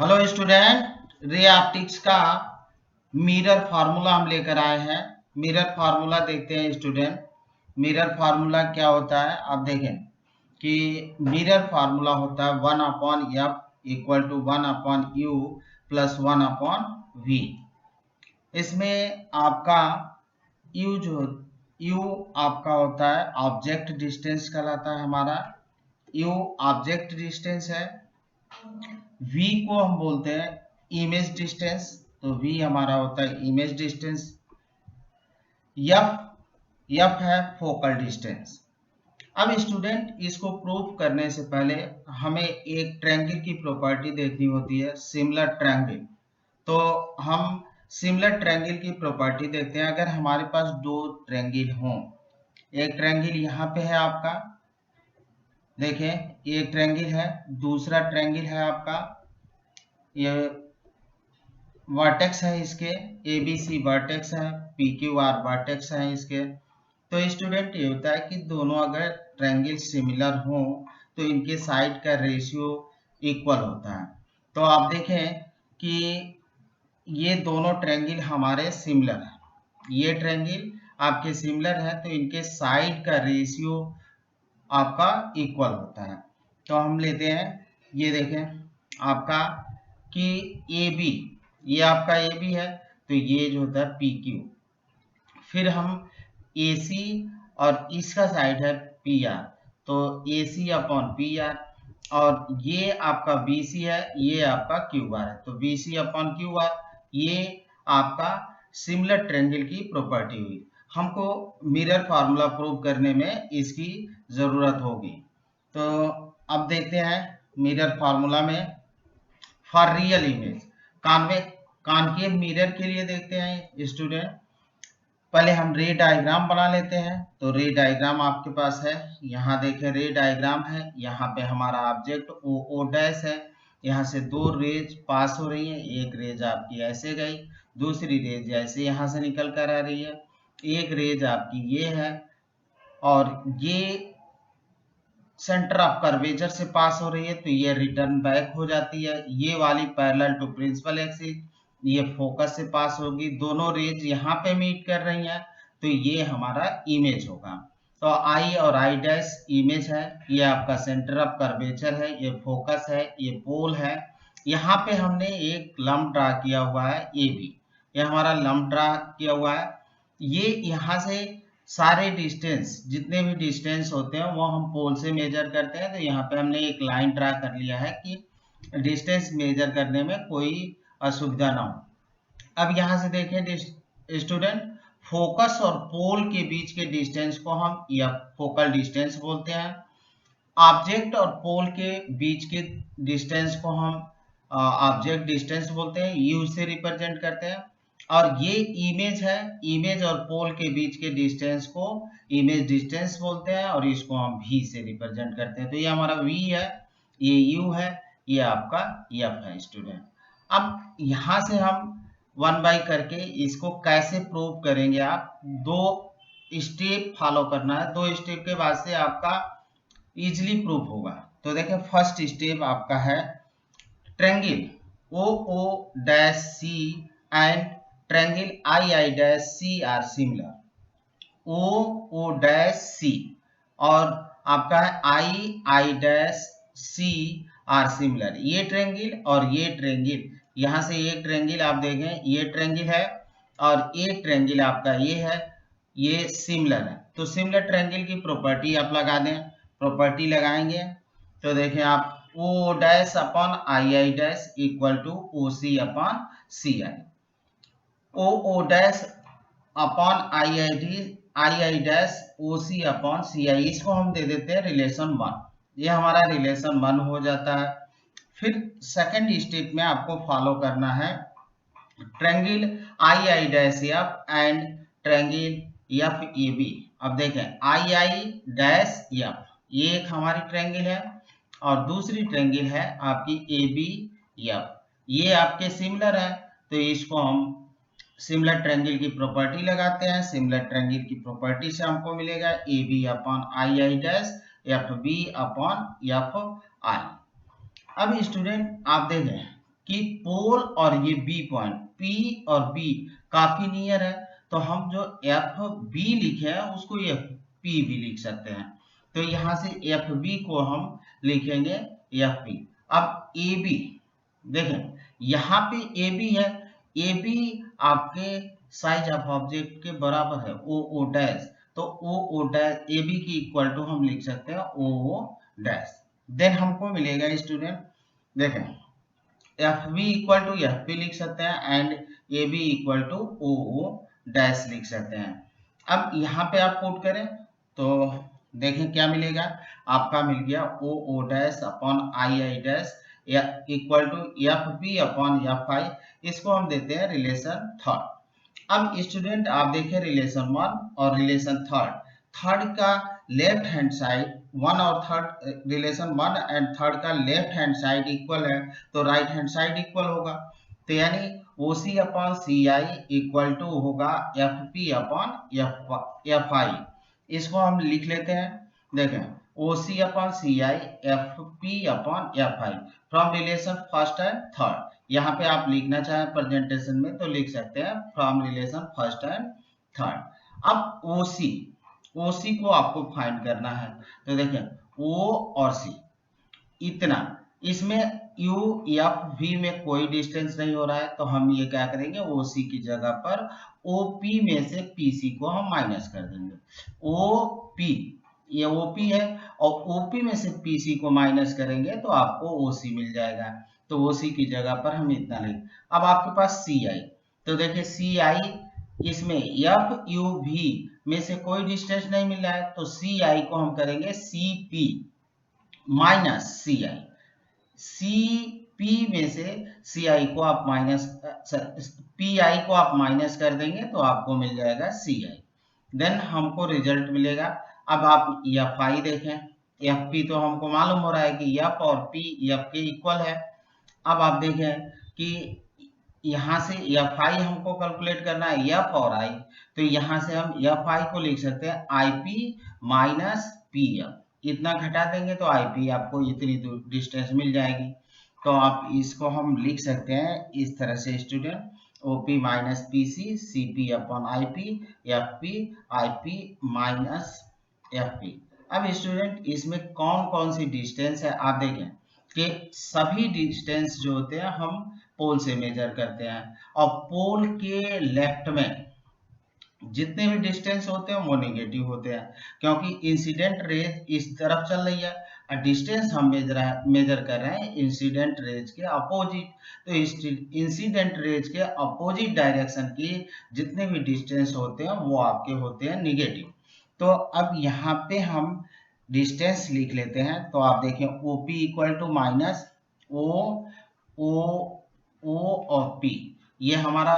Hello student, ray optics का mirror formula हम लेकर आए हैं। मिरर फार्मूला देखते हैं स्टूडेंट। मिरर फार्मूला क्या होता है आप देखें कि मिरर फार्मूला होता है 1/f equal to 1/u plus 1/v। इसमें आपका u जो u आपका होता है ऑब्जेक्ट डिस्टेंस कहलाता है हमारा। u ऑब्जेक्ट डिस्टेंस है। v को हम बोलते हैं इमेज डिस्टेंस, तो v हमारा होता है इमेज डिस्टेंस। f है फोकल डिस्टेंस। अब स्टूडेंट इसको प्रूव करने से पहले हमें एक ट्रायंगल की प्रॉपर्टी देखनी होती है, सिमिलर ट्रायंगल। तो हम सिमिलर ट्रायंगल की प्रॉपर्टी देखते हैं। अगर हमारे पास दो ट्रायंगल हों, एक ट्रायंगल यहाँ पे है आपका, देखें एक ट्रायंगल है, दूसरा ट्रायंगल है आपका, ये वर्टेक्स है, इसके ABC वर्टेक्स है, PQR वर्टेक्स है इसके। तो स्टूडेंट ये होता है कि दोनों अगर ट्रायंगल सिमिलर हो तो इनके साइड का रेशियो इक्वल होता है। तो आप देखें कि ये दोनों ट्रायंगल हमारे सिमिलर है, ये ट्रायंगल आपके सिमिलर है तो इनके साइड का रेशियो आपका इक्वल होता है। तो हम लेते हैं, ये देखें आपका कि AB, ये आपका AB है तो ये जो होता है PQ। फिर हम AC और इसका साइड है PR, तो AC अपॉन PR। और ये आपका BC है, ये आपका QR है, तो BC अपॉन QR। ये आपका सिमिलर ट्रायंगल की प्रॉपर्टी हुई। हमको मिरर फार्मूला प्रूव करने में इसकी जरूरत होगी। तो अब देखते हैं मिरर फार्मूला में for real image concave mirror के लिए देखते हैं स्टूडेंट। पहले हम रे डायग्राम बना लेते हैं। तो रे डायग्राम आपके पास है, यहाँ देखें रे डायग्राम है। यहाँ पे हमारा ऑब्जेक्ट ओ डैश है, यहाँ से दो रेज पास हो रही है। एक रेज आपकी ऐसे गई, दूसरी रेज ऐसे यहाँ से निकल कर आ रही है। एक रेज आपकी ये है और ये सेंटर ऑफ कर्वेचर से पास हो रही है, तो ये रिटर्न बैक हो जाती है। ये वाली पैरेलल टू प्रिंसिपल एक्सिस, ये फोकस से पास होगी। दोनों रेज यहाँ पे मीट कर रही हैं, तो ये हमारा इमेज होगा। तो आई और आई डैश इमेज है, ये आपका सेंटर ऑफ कर्वेचर है, ये फोकस है, ये पोल है। यहाँ पे हमने एक लंब ड्रा किया हुआ है AB, ये हमारा लंब ड्रा किया हुआ है। ये यहाँ से सारे डिस्टेंस, जितने भी डिस्टेंस होते हैं वो हम पोल से मेजर करते हैं। तो यहाँ पे हमने एक लाइन ड्रा कर लिया है कि डिस्टेंस मेजर करने में कोई असुविधा ना हो। अब यहाँ से देखें स्टूडेंट, फोकस और पोल के बीच के डिस्टेंस को हम या फोकल डिस्टेंस बोलते हैं। ऑब्जेक्ट और पोल के बीच के डिस्टेंस को हम ऑब्जेक्ट डिस्टेंस बोलते हैं, U से रिप्रेजेंट करते हैं। और ये इमेज है, इमेज और पोल के बीच के डिस्टेंस को इमेज डिस्टेंस बोलते हैं और इसको हम V से रिप्रेजेंट करते हैं। तो ये हमारा V है, ये U है, ये आपका F है स्टूडेंट। अब यहाँ से हम 1 बाई करके इसको कैसे प्रूव करेंगे, आप दो स्टेप फॉलो करना है। दो स्टेप के बाद से आपका इजिली प्रूफ होगा। तो देखें फर्स्ट स्टेप आपका है triangle OO dash C and triangle II dash C are similar. OO dash C और आपका है II dash C are similar. ये ट्रायंगल और ये ट्रायंगल, यहाँ से एक ट्रायंगल आप देखें, ये ट्रायंगल है और एक ट्रायंगल आपका ये है, ये सिमिलर है। तो सिमिलर ट्रायंगल की प्रॉपर्टी आप लगा दें। प्रॉपर्टी लगाएंगे तो देखें आप O dash upon II dash equal to OC upon CI। OO dash upon II dash OC upon CI, इसको हम दे देते हैं रिलेशन 1। ये हमारा रिलेशन 1 हो जाता है। फिर सेकंड स्टेप में आपको फॉलो करना है triangle II dash F and triangle FAB। अब देखें II डैश F, ये एक हमारी ट्रायंगल है और दूसरी ट्रायंगल है आपकी ABF। ये आपके सिमिलर है, तो इसको हम सिमिलर ट्रायंगल की प्रॉपर्टी लगाते हैं। सिमिलर ट्रायंगल की प्रॉपर्टी से हमको मिलेगा AB upon II dash FB upon FI। अब स्टूडेंट आप देखें कि पोल और ये बी पॉइंट पी और बी काफी नियर है, तो हम जो एफ बी लिखे हैं उसको एफ पी भी लिख सकते हैं। तो यहां से एफ बी को हम लिखेंगे एफ पी। अब ए बी देखें, यहाँ पे ए बी है, ए बी आपके साइज ऑफ ऑब्जेक्ट के बराबर है ओ ओ डैश, तो ओ ओ डैश ए बी की इक्वल टू हम लिख सकते हैं ओ ओ डैश। देन हमको मिलेगा स्टूडेंट, देखें F B equal to F P लिख सकते हैं and A B equal to O O dash लिख सकते हैं। अब यहाँ पे आप पुट करें तो देखें क्या मिलेगा, आपका मिल गया O O dash upon I I dash equal to F B upon F I. इसको हम देते हैं रिलेशन थर्ड। अब स्टूडेंट आप देखें रिलेशन वन और रिलेशन थर्ड, थर्ड का लेफ्ट हैंड साइड वन और third relation one and third का लेफ्ट हैंड साइड इक्वल है, तो राइट हैंड साइड इक्वल होगा। तो यानी O C upon C I equal to होगा F P upon F I. इसको हम लिख लेते हैं, देखें O C upon C I F P upon F I from relation first and third. यहाँ पे आप लिखना चाहें प्रेजेंटेशन में तो लिख सकते हैं from relation first and third. अब ओसी, ओसी को आपको फाइंड करना है, तो देखें ओ और सी इतना, इसमें यू एफ वी में कोई डिस्टेंस नहीं हो रहा है, तो हम ये क्या करेंगे ओ सी की जगह पर ओ पी में से पी सी को हम माइनस कर देंगे। ओ पी ये ओ पी है और ओ पी में से पी सी को माइनस करेंगे तो आपको ओ सी मिल जाएगा, तो ओ सी की जगह पर हम इतना लेंगे। अब आपके पास सी आई, तो देखिए सी आई इसमें एफ यू वी में से कोई डिस्टेंस नहीं मिल रहा है, तो सी आई को हम करेंगे सी पी माइनस सी आई। सी पी में से सी आई को आप माइनस पी आई को आप माइनस कर देंगे तो आपको मिल जाएगा सी आई। देन हमको रिजल्ट मिलेगा। अब आप एफ आई देखें, एफ पी तो हमको मालूम हो रहा है कि एफ और पी एफ के इक्वल है। अब आप देखें कि यहाँ से एफ आई हमको कैलकुलेट करना है एफ और आई, तो यहाँ से हम एफ आई को लिख सकते हैं I P minus P F, इतना घटा देंगे तो आई पी आपको इतनी डिस्टेंस मिल जाएगी। तो आप इसको हम लिख सकते हैं इस तरह से student, O P minus P C C P upon I P F P I P minus F P. अब स्टूडेंट इसमें कौन कौन सी डिस्टेंस है आप देखें कि सभी डिस्टेंस जो होते हैं हम पोल से मेजर करते हैं, और पोल के लेफ्ट में जितने भी डिस्टेंस होते हैं वो नेगेटिव होते हैं, क्योंकि इंसिडेंट रेज इस तरफ चल रही है और डिस्टेंस हम मेजर कर रहे हैं इंसिडेंट रेज के अपोजिट, तो इंसिडेंट रेज के अपोजिट डायरेक्शन की जितने भी डिस्टेंस होते हैं वो आपके होते हैं नेगेटिव। तो अब यहाँ पे हम डिस्टेंस लिख लेते हैं, तो आप देखें O P equal to minus O O O और पी, ये हमारा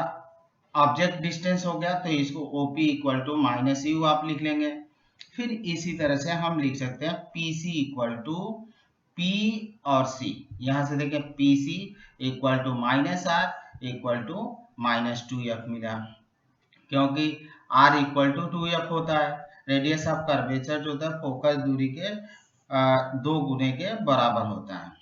ऑब्जेक्ट डिस्टेंस हो गया, तो इसको OP equal to minus U आप लिख लेंगे। फिर इसी तरह से हम लिख सकते हैं PC इक्वल टू P और C, यहां से देखें PC equal to minus R equal to minus two F मिला, क्योंकि R equal to two F होता है, रेडियस ऑफ कर्वेचर जो होता है फोकस दूरी के दो गुने के बराबर होता है।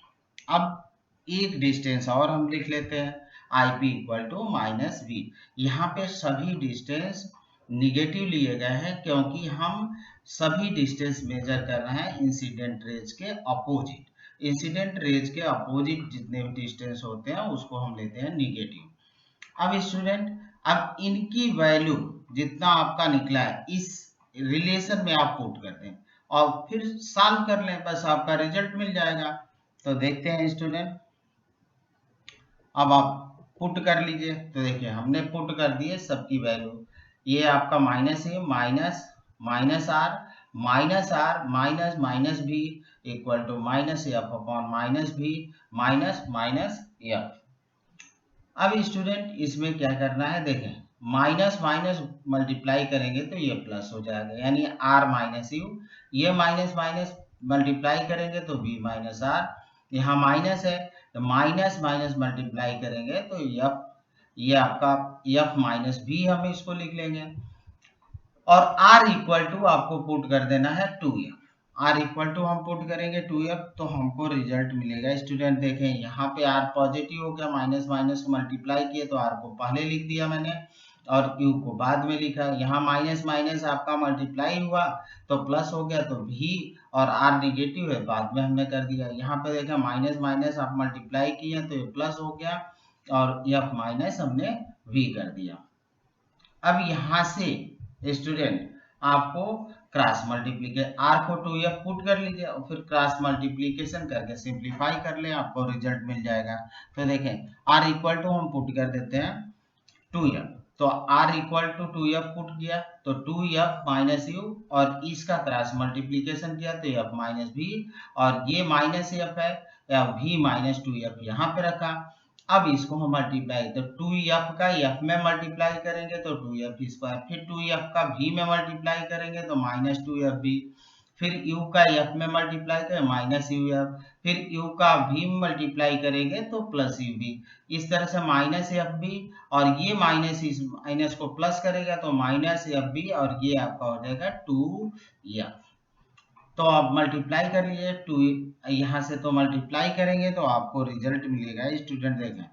अब एक डिस्टेंस और हम लिख लेते हैं I P equal to minus V. यहाँ पे सभी डिस्टेंस निगेटिव लिए गए हैं क्योंकि हम सभी डिस्टेंस मेजर कर रहे हैं इंसिडेंट रेज के अपोजिट, इंसिडेंट रेज के अपोजिट जितने भी डिस्टेंस होते हैं उसको हम लेते हैं निगेटिव। अब स्टूडेंट अब इनकी वैल्यू जितना आपका निकला है इस रिलेशन में आप पुट कर दें और फिर सॉल्व कर लें, बस आपका रिजल्ट मिल जाएगा। तो देखते हैं स्टूडेंट, अब आप पुट कर लीजिए, तो देखिए हमने पुट कर दिए सबकी वैल्यू, ये आपका माइनस है minus minus R minus minus B equal to minus F upon minus B minus minus F. अब स्टूडेंट इसमें क्या करना है, देखें माइनस माइनस मल्टीप्लाई करेंगे तो ये प्लस हो जाएगा, यानी आर माइनस यू, ये माइनस माइनस मल्टीप्लाई करेंगे तो बी माइनस आर, यहाँ माइनस है तो माइनस माइनस मल्टीप्लाई करेंगे तो एफ, ये आपका एफ माइनस बी हम इसको लिख लेंगे, और आर इक्वल टू आपको पुट कर देना है two F. R equal to हम पुट करेंगे 2f, तो हमको रिजल्ट मिलेगा। स्टूडेंट देखें यहाँ पे आर पॉजिटिव हो गया, माइनस माइनस को मल्टीप्लाई किए तो आर को पहले लिख दिया मैंने और यू को बाद में लिखा। यहाँ माइनस माइनस आपका मल्टीप्लाई हुआ तो प्लस हो गया, तो भी और आर निगेटिव है बाद में हमने कर दिया। यहाँ पे देखा माइनस माइनस आप मल्टीप्लाई किए तो ये प्लस हो गया और एफ माइनस हमने वी कर दिया। अब यहाँ से स्टूडेंट आपको क्रॉस मल्टीप्लीकेशन आर को 2f पुट कर लीजिए और फिर क्रॉस मल्टीप्लीकेशन करके सिंप्लीफाई कर ले, आपको रिजल्ट मिल जाएगा। तो देखें आर इक्वल टू हम पुट कर देते हैं 2f, तो r equal to 2f put किया तो 2f माइनस यू और इसका क्रॉस मल्टीप्लीकेशन किया तो f माइनस भी और ये माइनस एफ है या v माइनस 2f यहाँ पे रखा। अब इसको हम मल्टीप्लाई तो 2f का f में मल्टीप्लाई करेंगे तो 2f स्क्वायर, फिर 2f का v में मल्टीप्लाई करेंगे तो माइनस 2f v, फिर u का f में मल्टीप्लाई करें माइनस uf, फिर u का v में मल्टीप्लाई करेंगे तो प्लस uv। इस तरह से माइनस एफ बी और ये माइनस इस माइनस को प्लस करेगा तो माइनस एफ बी और ये आपका हो जाएगा 2f। तो आप मल्टीप्लाई कर लीजिए 2 यहाँ से, तो मल्टीप्लाई करेंगे तो आपको रिजल्ट मिलेगा। स्टूडेंट देखें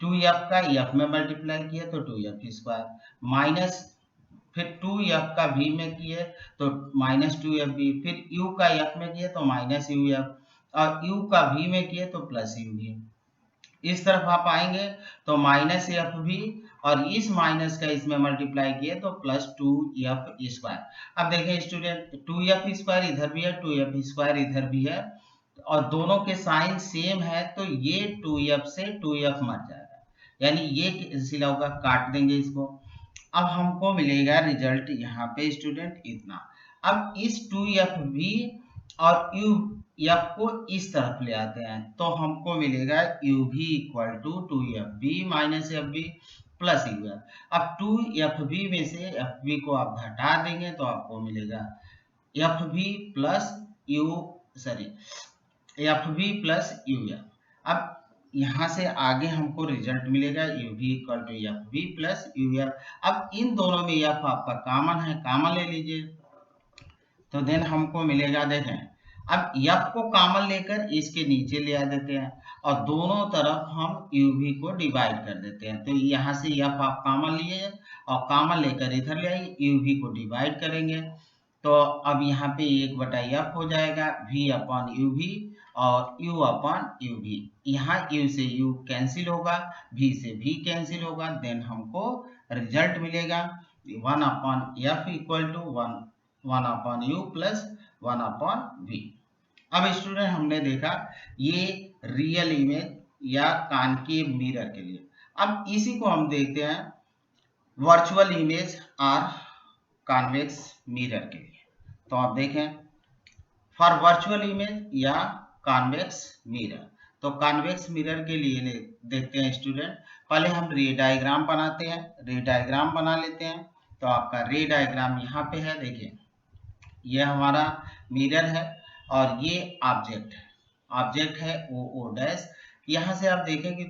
2f का f में मल्टीप्लाई किए तो 2f स्क्वायर माइनस फिर 2f का v में किए तो माइनस 2f v, फिर u का f में किए तो माइनस uf और u का v में किए तो प्लस uv। इस तरफ आप आएंगे तो माइनस एफ भी और इस माइनस का इसमें मल्टीप्लाई किए तो प्लस 2f स्क्वायर। अब देखें स्टूडेंट 2f स्क्वायर इधर भी है 2f स्क्वायर इधर भी है और दोनों के साइन सेम है तो ये 2f से 2f मर जाएगा, यानी ये कैंसिल होगा, काट देंगे इसको। अब हमको मिलेगा रिजल्ट यहाँ पे स्टूडेंट इतना। अब इस 2f भी और यू एफ को इस तरफ ले आते हैं तो हमको मिलेगा U V equal to 2fb minus F B plus U F. अब 2fb में से एफ बी को आप घटा देंगे तो आपको मिलेगा F B plus U sorry F B plus U F. अब यहाँ से आगे हमको रिजल्ट मिलेगा U V equal to F B plus U F. अब इन दोनों में एफ आपका कॉमन है, कॉमन ले लीजिए तो देन हमको मिलेगा। देखें अब f को कॉमन लेकर इसके नीचे ले आ देते हैं और दोनों तरफ हम uv को डिवाइड कर देते हैं, तो यहाँ से f आप कॉमन लिए और कॉमन लेकर इधर ले आइए uv को डिवाइड करेंगे तो अब यहाँ पे 1/f हो जाएगा v अपॉन uv और u अपॉन uv। यहाँ u से u कैंसिल होगा, v से v कैंसिल होगा, देन हमको रिजल्ट मिलेगा 1 upon f equal to 1 upon u plus 1 upon v। अब स्टूडेंट हमने देखा ये रियल इमेज या कॉनकेव मिरर के लिए। अब इसी को हम देखते हैं वर्चुअल इमेज और कॉन्वेक्स मिरर के लिए। तो आप देखें फॉर वर्चुअल इमेज या कॉन्वेक्स मिरर, तो कॉन्वेक्स मिरर के लिए देखते हैं स्टूडेंट। पहले हम रे डायग्राम बनाते हैं, रे डायग्राम बना लेते हैं। तो आपका रे डायग्राम यहाँ पे है, देखिए ये हमारा मिरर है और ये ऑब्जेक्ट है ओ डैश। यहाँ से आप देखें कि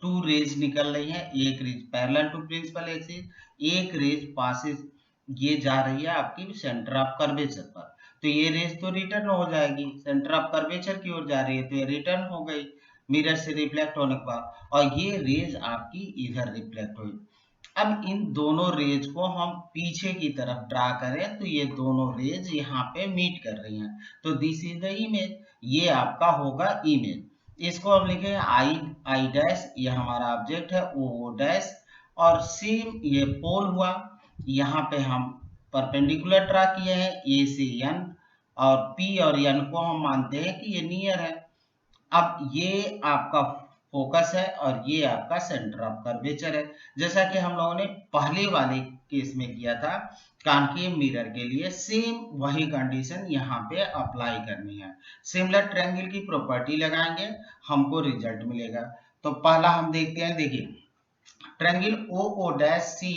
2 रेज निकल रही हैं, एक rays parallel to principal axis, एक रेज पासेस ये जा रही है आपकी सेंटर ऑफ कर्वेचर पर, तो ये रेज तो रिटर्न हो जाएगी, सेंटर ऑफ कर्वेचर की ओर जा रही है तो ये रिटर्न हो गई मिरर से रिफ्लेक्ट होने के बाद, और ये रेज आपकी इधर रिफ्लेक्ट हुई। अब इन दोनों रेज को हम पीछे की तरफ ड्रा करें तो ये दोनों रेज यहाँ पे मीट कर रही हैं, तो दिस इज द इमेज, ये आपका होगा इमेज। इसको हम लिखेंगे आई डैश, ये हमारा ऑब्जेक्ट है ओ डैश और सेम ये पोल हुआ, यहाँ पे हम परपेंडिकुलर ड्रा किए हैं ए से एन और पी और एन को हम मानते हैं कि ये नियर है। अब ये आपका फोकस है और ये आपका सेंटर ऑफ कर्वेचर है, जैसा कि हम लोगों ने पहले वाले केस में किया था कॉनकेव मिरर के लिए, सेम वही कंडीशन यहाँ पे अप्लाई करनी है। सिमिलर ट्रायंगल की प्रॉपर्टी लगाएंगे हमको रिजल्ट मिलेगा। तो पहला हम देखते हैं, देखिए triangle O dash C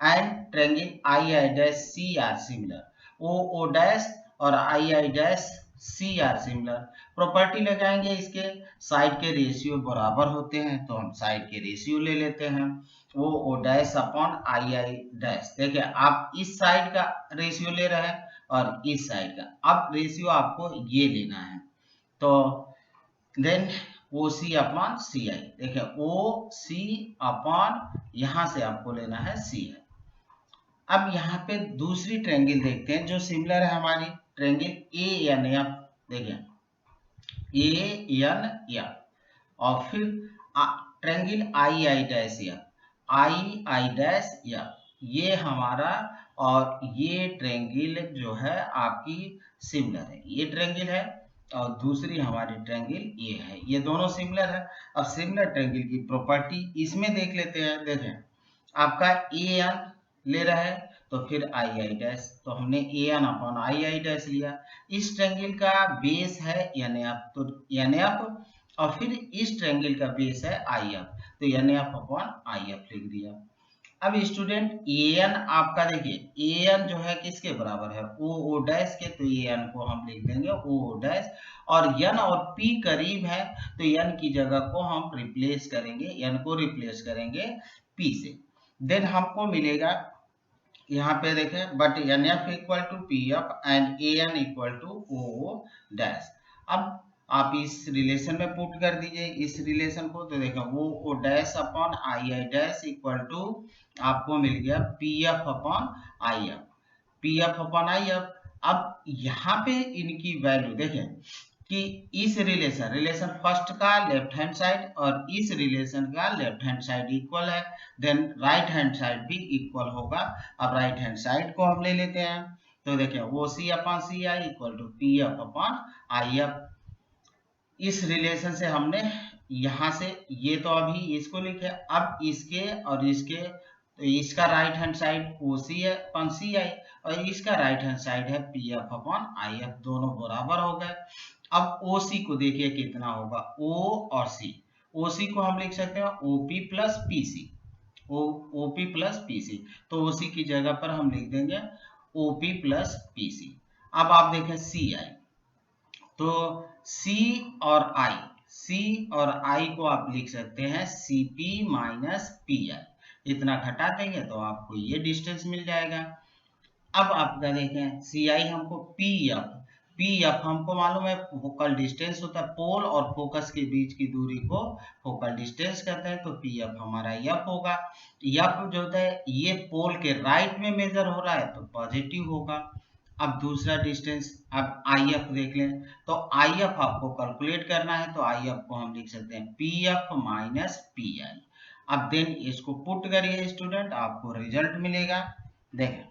and triangle I dash C are similar, O dash और I dash C are similar. Property लगाएंगे इसके, साइड के रेशियो बराबर होते हैं तो हम साइड के रेशियो ले लेते हैं, O dash upon I dash. देखिए आप इस साइड का रेशियो ले रहे हैं और इस साइड का। अब रेशियो आपको ये लेना है, तो देन ओ सी अपॉन सी आई। देखिए ओ सी अपॉन यहाँ से आपको लेना है सी आई। अब यहाँ पे दूसरी ट्रायंगल देखते हैं जो सिमिलर है हमारी ट्रायंगल ए एन एफ। देखिए ए एन एफ और फिर triangle I I dash F, I I dash F, ये हमारा और ये ट्रायंगल जो है आपकी सिमिलर है। ये ट्रायंगल है और दूसरी हमारी ट्रायंगल ये है, ये दोनों सिमिलर है। अब सिमिलर ट्रायंगल की प्रॉपर्टी इसमें देख लेते हैं। देखें आपका ए एन ले रहा है तो फिर आई आई डैश, तो हमने A N upon I I dash लिया। इस ट्रायंगल का बेस है एन एफ, तो एन एफ और फिर इस ट्रायंगल का बेस है आई एफ, तो N F upon I F लिख दिया। अब स्टूडेंट ए एन आपका देखिए ए एन जो है किसके बराबर है ओ ओ डैश के, तो ए एन को हम लिख देंगे ओ ओ डैश, और एन और पी करीब है तो एन की जगह को हम रिप्लेस करेंगे, एन को रिप्लेस करेंगे पी से। देन हमको मिलेगा यहाँ पे देखें but N F equal to P F and A N equal to O dash. अब आप इस रिलेशन में पुट कर दीजिए इस रिलेशन को, तो देखो वो O dash upon I I dash equal to आपको मिल गया P F upon I F, P F upon I F. अब यहाँ पे इनकी वैल्यू देखें कि इस रिलेशन फर्स्ट का लेफ्ट हैंड साइड और इस रिलेशन का लेफ्ट हैंड साइड इक्वल है, देन राइट हैंड साइड भी इक्वल होगा। अब राइट हैंड साइड को हम ले लेते हैं, तो देखिए वो C upon C I equal to P F upon I F. इस रिलेशन से हमने यहां से ये तो अभी इसको लिखे, अब इसके और इसके, तो इसका राइट हैंड साइड ओ सी है अपॉन सी आई और इसका राइट हैंड साइड है P F upon I F, दोनों बराबर हो गए। अब ओ सी को देखिए कितना होगा ओ और सी, ओ सी को हम लिख सकते हैं OP plus PC, OP plus PC, तो ओसी की जगह पर हम लिख देंगे ओपी प्लस पीसी। अब आप देखें सी आई, तो सी और आई, सी और आई को आप लिख सकते हैं सीपी माइनस पी आई, इतना घटा देंगे तो आपको ये डिस्टेंस मिल जाएगा। अब आपका देखें सी आई हमको पी एफ, पी एफ हमको मालूम है फोकल डिस्टेंस होता है, पोल और फोकस के बीच की दूरी को फोकल डिस्टेंस कहते हैं, तो पी एफ हमारा एफ होगा। एफ जो होता है ये पोल के राइट में मेजर हो रहा है तो पॉजिटिव होगा। अब दूसरा डिस्टेंस अब आई एफ देख लें, तो आई एफ आपको कैलकुलेट करना है, तो आई एफ को हम लिख सकते हैं P F minus P I. अब देन इसको पुट करिए स्टूडेंट, आपको रिजल्ट मिलेगा। देखें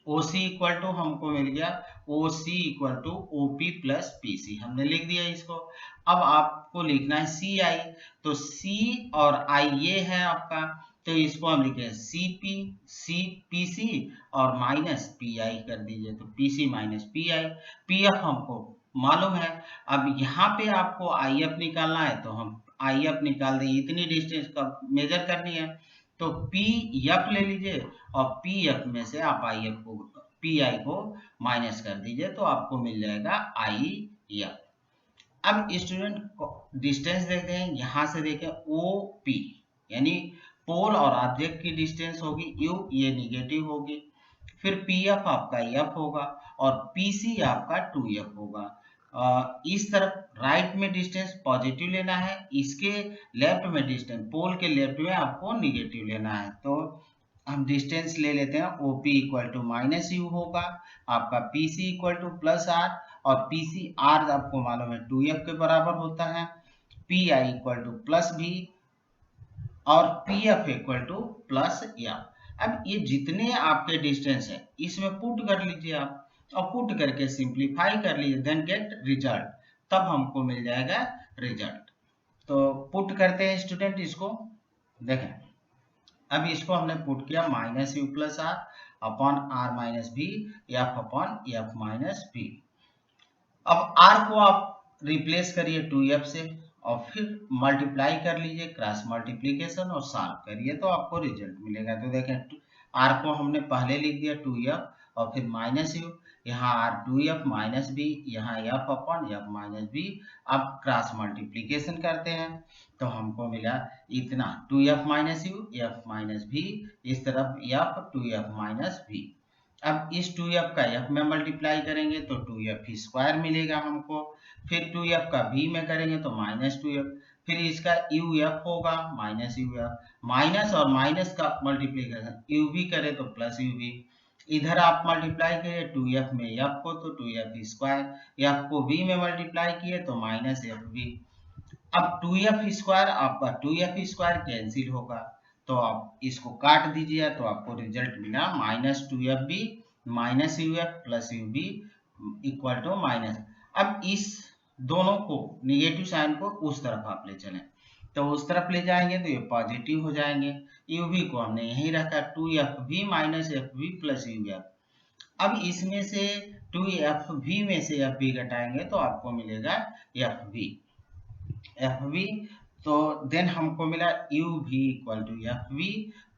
OC इक्वल टू हमको मिल गया OC equal to OP plus PC, हमने लिख दिया इसको। अब आपको लिखना है CI, तो C और I ये है आपका, तो इसको हम लिखे CP C PC और माइनस PI कर दीजिए, तो PC माइनस PI, PF हमको मालूम है। अब यहाँ पे आपको IF निकालना है, तो हम IF निकाल दें, इतनी डिस्टेंस का मेजर करनी है, तो पी एफ ले लीजिए और पी एफ में से आप आई एफ को पी आई को माइनस कर दीजिए, तो आपको मिल जाएगा आई एफ। अब स्टूडेंट डिस्टेंस देखते हैं, यहां से देखें ओ पी यानी पोल और ऑब्जेक्ट की डिस्टेंस होगी यू, ये निगेटिव होगी, फिर पी एफ आपका एफ होगा और पी सी आपका टू एफ होगा। इस तरफ राइट में डिस्टेंस पॉजिटिव लेना है, इसके लेफ्ट में डिस्टेंस पोल के लेफ्ट में आपको निगेटिव लेना है, तो हम डिस्टेंस ले लेते हैं OP equal to minus U होगा, आपका PC equal to plus R, और PC आर आपको मालूम है 2F के बराबर होता है, PI इक्वल टू प्लस भी और PF equal to plus F. अब ये जितने आपके डिस्टेंस है इसमें पुट कर लीजिए आप, और पुट करके सिंप्लीफाई कर लीजिए, देन गेट रिजल्ट, तब हमको मिल जाएगा रिजल्ट। तो पुट करते हैं स्टूडेंट इसको, देखें अब इसको हमने पुट किया minus U plus R upon R minus B F upon F minus B. अब आर को आप रिप्लेस करिए 2F से और फिर मल्टीप्लाई कर लीजिए, क्रॉस मल्टीप्लीकेशन और सॉल्व करिए तो आपको रिजल्ट मिलेगा। तो देखें आर को हमने पहले लिख दिया 2F और फिर माइनस यू, यहाँ आर 2F माइनस बी, यहाँ F upon F minus B. अब क्रॉस मल्टीप्लीकेशन करते हैं तो हमको मिला इतना 2F minus U F minus B, इस तरफ एफ 2F माइनस बी। अब इस 2f का f में मल्टीप्लाई करेंगे तो 2f स्क्वायर मिलेगा हमको। फिर 2f का v में करेंगे तो माइनस 2f। फिर इसका uf होगा माइनस uf। माइनस और माइनस का मल्टीप्लीकेशन uv करे तो प्लस uv। इधर आप मल्टीप्लाई किए 2f में f को तो 2f स्क्वायर। f को v में मल्टीप्लाई किए तो माइनस fv। अब 2f स्क्वायर आपका 2f स्क्वायर कैंसिल होगा, तो आप इसको काट दीजिए तो आपको रिजल्ट मिला minus 2fb minus uf plus ub equal to minus. अब इस दोनों को निगेटिव साइन को उस तरफ आप ले चलें, तो उस तरफ ले जाएंगे तो ये पॉजिटिव हो जाएंगे। ub को हमने यही रखा 2fb minus fb plus uf। अब इसमें से 2fv में से fb घटाएंगे तो आपको मिलेगा fv। fv तो देन हमको मिला uv equal to fv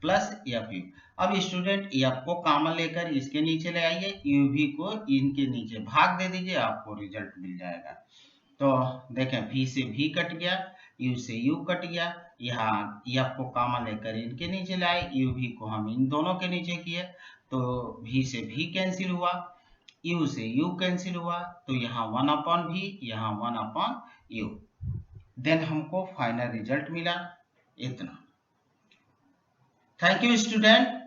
plus fu। अब स्टूडेंट f को कॉमन लेकर इसके नीचे ले आइए, uv को इनके नीचे भाग दे दीजिए, आपको रिजल्ट मिल जाएगा। तो देखें v से v कट गया, u से u कट गया, यहाँ f को कॉमन लेकर इनके नीचे लाए, uv को हम इन दोनों के नीचे किए तो v से v कैंसिल हुआ, u से u कैंसिल हुआ, तो यहाँ 1/v यहाँ 1/u। देन हमको फाइनल रिजल्ट मिला इतना। Thank you student.